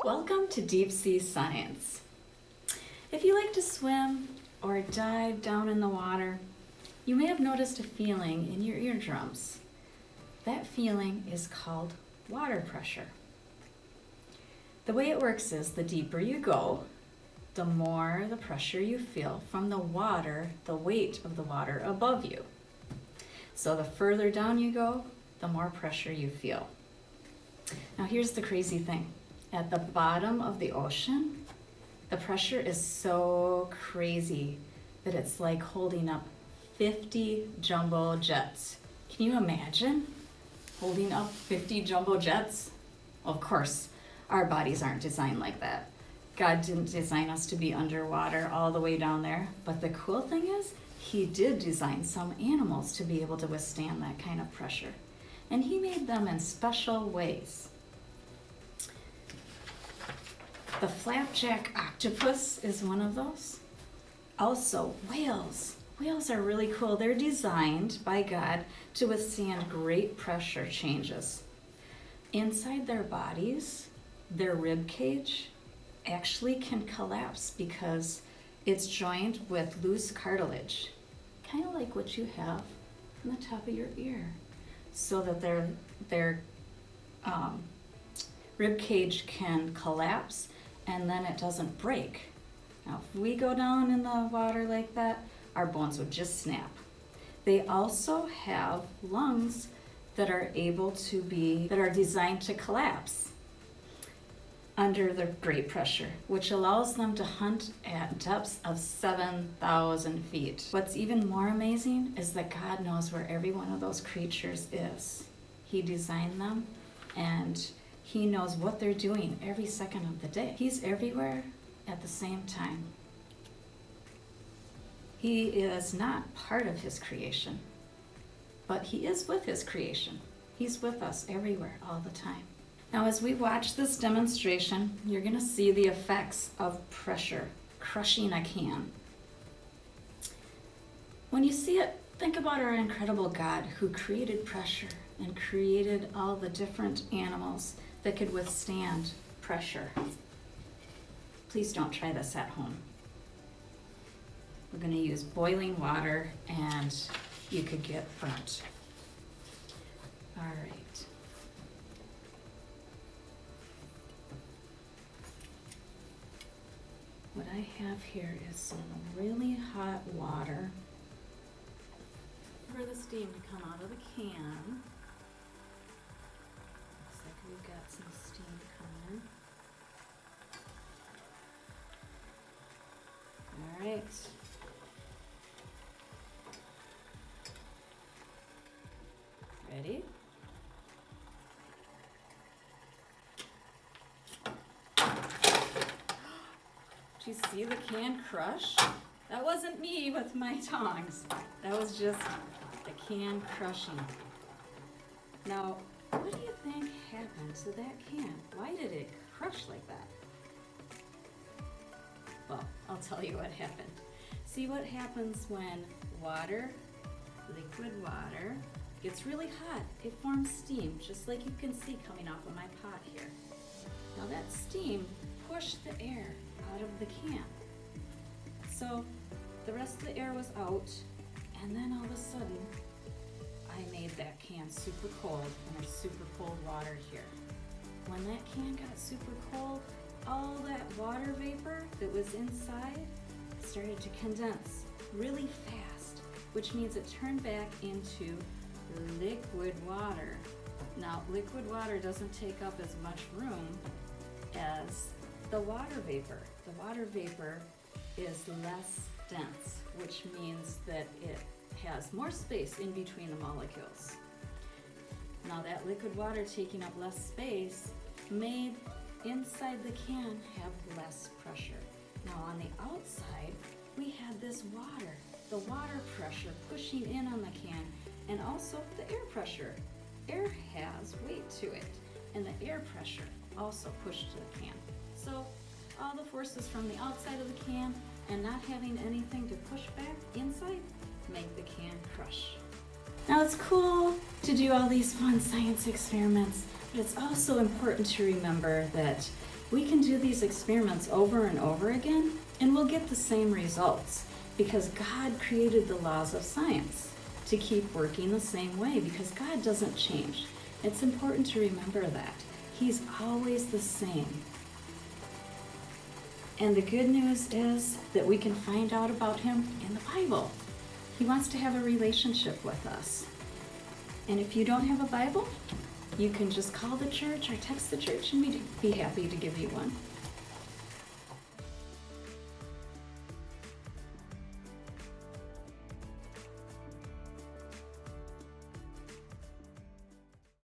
Welcome to Deep Sea Science. If you like to swim or dive down in the water, you may have noticed a feeling in your eardrums. That feeling is called water pressure. The way it works is the deeper you go, the more the pressure you feel from the water, the weight of the water above you. So the further down you go, the more pressure you feel. Now here's the crazy thing. At the bottom of the ocean, the pressure is so crazy that it's like holding up 50 jumbo jets. Can you imagine holding up 50 jumbo jets? Of course, our bodies aren't designed like that. God didn't design us to be underwater all the way down there, but the cool thing is, He did design some animals to be able to withstand that kind of pressure. And He made them in special ways. The flapjack octopus is one of those. Also, whales. Whales are really cool. They're designed by God to withstand great pressure changes. Inside their bodies, their rib cage actually can collapse because it's joined with loose cartilage, kind of like what you have on the top of your ear, so that their rib cage can collapse and then it doesn't break. Now, if we go down in the water like that, our bones would just snap. They also have lungs that are designed to collapse under the great pressure, which allows them to hunt at depths of 7,000 feet. What's even more amazing is that God knows where every one of those creatures is. He designed them, and He knows what they're doing every second of the day. He's everywhere at the same time. He is not part of His creation, but He is with His creation. He's with us everywhere all the time. Now, as we watch this demonstration, you're going to see the effects of pressure crushing a can. When you see it, think about our incredible God who created pressure and created all the different animals that could withstand pressure. Please don't try this at home. We're going to use boiling water and you could get burnt. All right. What I have here is some really hot water for the steam to come out of the can. Looks like we've got some steam coming. All right. Ready? Do you see the can crush? That wasn't me with my tongs. That was just the can crushing. Now, what do you think happened to that can? Why did it crush like that? Well, I'll tell you what happened. See what happens when water, liquid water, gets really hot. It forms steam, just like you can see coming off of my pot here. Now that steam pushed the air out of the can. So the rest of the air was out, and then all of a sudden, I made that can super cold, and there's super cold water here. When that can got super cold, all that water vapor that was inside started to condense really fast, which means it turned back into liquid water. Now, liquid water doesn't take up as much room as the water vapor. The water vapor is less dense, which means that it has more space in between the molecules. Now that liquid water taking up less space made inside the can have less pressure. Now on the outside, we had this water, the water pressure pushing in on the can, and also the air pressure. Air has weight to it, and the air pressure also pushed to the can. So all the forces from the outside of the can and not having anything to push back inside make the can crush. Now it's cool to do all these fun science experiments, but it's also important to remember that We can do these experiments over and over again, and we'll get the same results because God created the laws of science to keep working the same way because God doesn't change. It's important to remember that. He's always the same. And the good news is that we can find out about him in the Bible. He wants to have a relationship with us. And if you don't have a Bible, you can just call the church or text the church and we'd be happy to give you one.